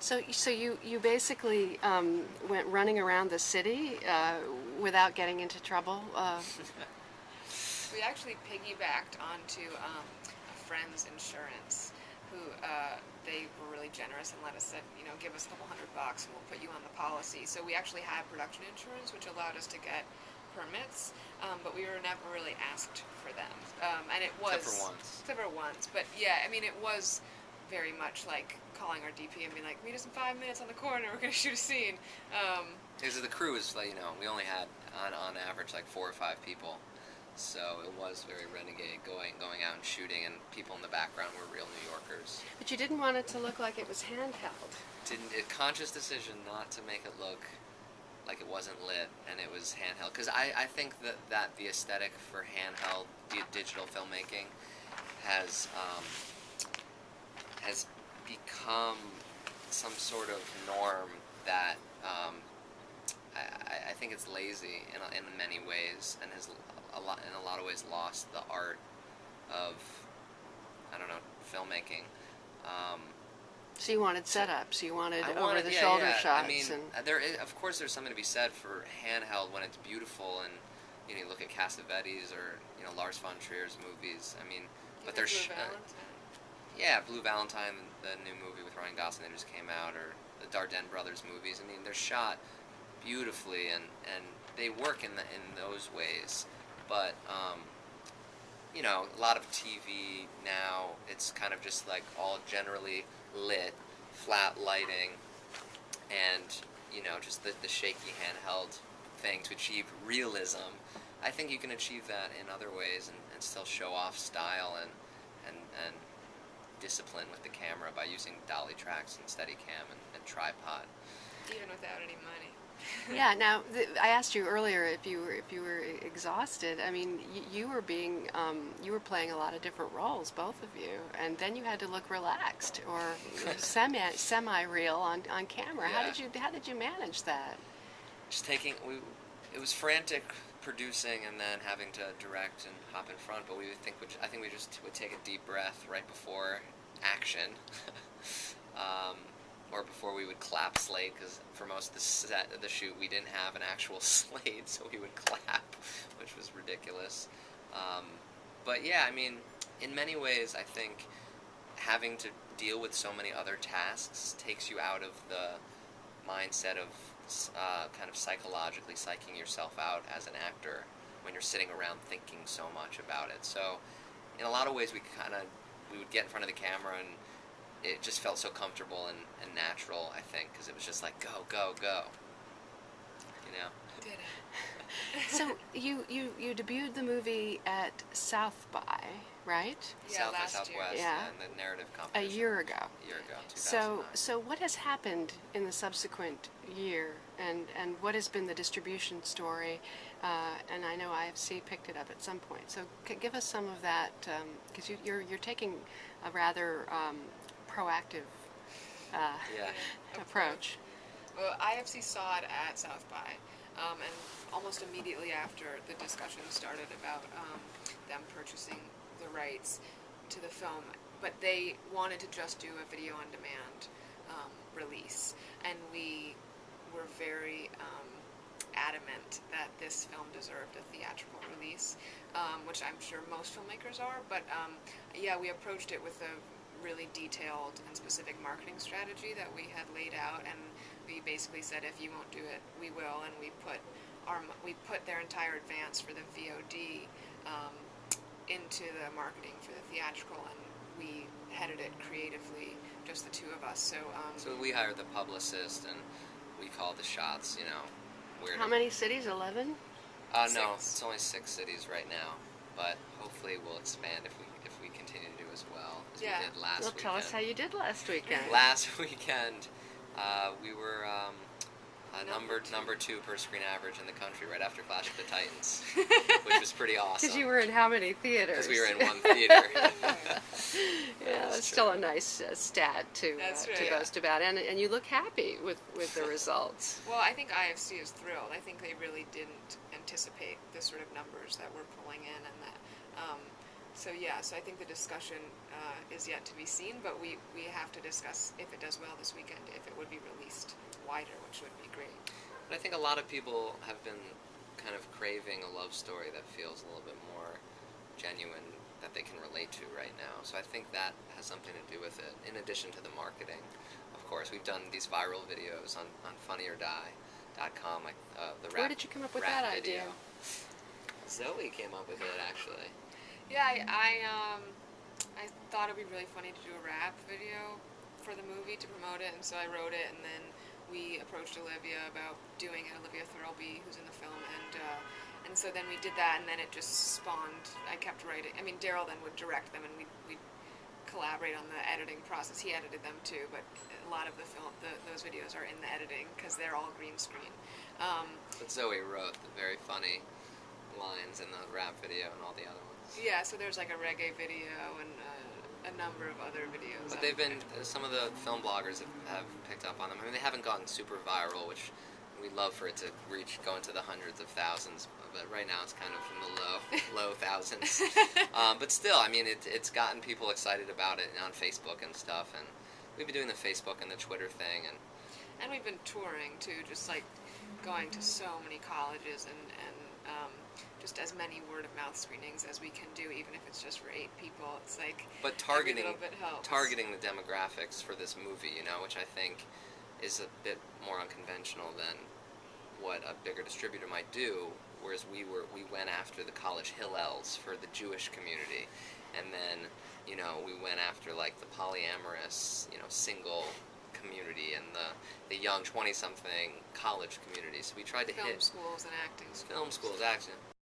So you basically went running around the city without getting into trouble. We actually piggybacked onto a friend's insurance, who they were really generous and let us give us a couple $100 and we'll put you on the policy. So we actually had production insurance, which allowed us to get permits, but we were never really asked for them. And it was except for once. But yeah, I mean, it was very much like calling our DP and being like, meet us in 5 minutes on the corner, we're going to shoot a scene. Because the crew is, like, we only had, on average, like 4 or 5 people. So it was very renegade, going out and shooting, and people in the background were real New Yorkers. But you didn't want it to look like it was handheld. A conscious decision not to make it look like it wasn't lit and it was handheld. Because I think that the aesthetic for handheld digital filmmaking has become some sort of norm that I think it's lazy in many ways, and has in a lot of ways lost the art of, I don't know, filmmaking. So you wanted setups, you wanted over-the-shoulder shots. I mean, of course there's something to be said for handheld when it's beautiful, and you look at Cassavetes or Lars von Trier's movies. I mean, but they're Blue Valentine, the new movie with Ryan Gosling that just came out, or the Dardenne brothers movies. I mean, they're shot beautifully, and they work in those ways. But a lot of TV now, it's kind of just like all generally lit, flat lighting, and just the shaky handheld thing to achieve realism. I think you can achieve that in other ways and still show off style and discipline with the camera by using dolly tracks and Steadicam and tripod. Even without any money. Yeah. Now, I asked you earlier if you were exhausted. I mean, you were playing a lot of different roles, both of you, and then you had to look relaxed or semi real on camera. Yeah. How did you manage that? Just it was frantic producing and then having to direct and hop in front, but I think we just would take a deep breath right before action. Or before we would clap slate, because for most of the shoot we didn't have an actual slate, so we would clap, which was ridiculous. But yeah, I mean, in many ways I think having to deal with so many other tasks takes you out of the mindset of kind of psychologically psyching yourself out as an actor when you're sitting around thinking so much about it. So in a lot of ways we would get in front of the camera and it just felt so comfortable and natural, I think, because it was just like, go, go, go. Did it. So you debuted the movie at South by, right? Yeah, South by last Southwest, year. Yeah. and the narrative competition. A year ago. 2009. So what has happened in the subsequent year, and what has been the distribution story? And I know IFC picked it up at some point. So give us some of that, because you're taking a rather proactive approach. Well, IFC saw it at South by, and almost immediately after the discussion started about them purchasing the rights to the film, but they wanted to just do a video on demand release, and we were very adamant that this film deserved a theatrical release, which I'm sure most filmmakers are, but we approached it with a really detailed and specific marketing strategy that we had laid out, and we basically said, if you won't do it, we will, and we put their entire advance for the VOD into the marketing for the theatrical, and we headed it creatively, just the two of us. So we hired the publicist and we called the shots. How many cities? 11? No, it's only 6 cities right now, but hopefully we'll expand if we continue to do as well as we did last weekend. Tell us how you did last weekend. Last weekend, we were number 2 per screen average in the country, right after Clash of the Titans, which was pretty awesome. Because you were in how many theaters? Because we were in one theater. Yeah, that's still a nice stat to boast about, and you look happy with the results. Well, I think IFC is thrilled. I think they really didn't anticipate the sort of numbers that we're pulling in, and that So yeah, so I think the discussion is yet to be seen, but we have to discuss if it does well this weekend, if it would be released wider, which would be great. But I think a lot of people have been kind of craving a love story that feels a little bit more genuine, that they can relate to right now. So I think that has something to do with it, in addition to the marketing. Of course, we've done these viral videos on funnyordie.com, like the rap. Where did you come up with rap that video. idea? Zoe came up with it, actually. Yeah, I thought it'd be really funny to do a rap video for the movie to promote it, and so I wrote it, and then we approached Olivia about doing it, Olivia Thirlby, who's in the film, and so then we did that, and then it just spawned. I kept writing. I mean, Daryl then would direct them, and we'd collaborate on the editing process. He edited them too, but a lot of the film, those videos are in the editing because they're all green screen. But Zoe wrote the very funny lines in the rap video and all the other ones. Yeah, so there's like a reggae video and a number of other videos. But they've been, some of the film bloggers have picked up on them. I mean, they haven't gone super viral, which we'd love for it to go into the hundreds of thousands, but right now it's kind of in the low thousands. But still, I mean, it's gotten people excited about it on Facebook and stuff, and we've been doing the Facebook and the Twitter thing, and we've been touring too, just like going to so many colleges and just as many word of mouth screenings as we can do, even if it's just for 8 people. It's like, but targeting every little bit helps. Targeting the demographics for this movie, you know, which I think is a bit more unconventional than what a bigger distributor might do. Whereas we went after the college Hillels for the Jewish community, and then, you know, we went after like the polyamorous, you know, single community and the young 20-something college community. So we tried to hit film schools and acting schools. film schools, acting.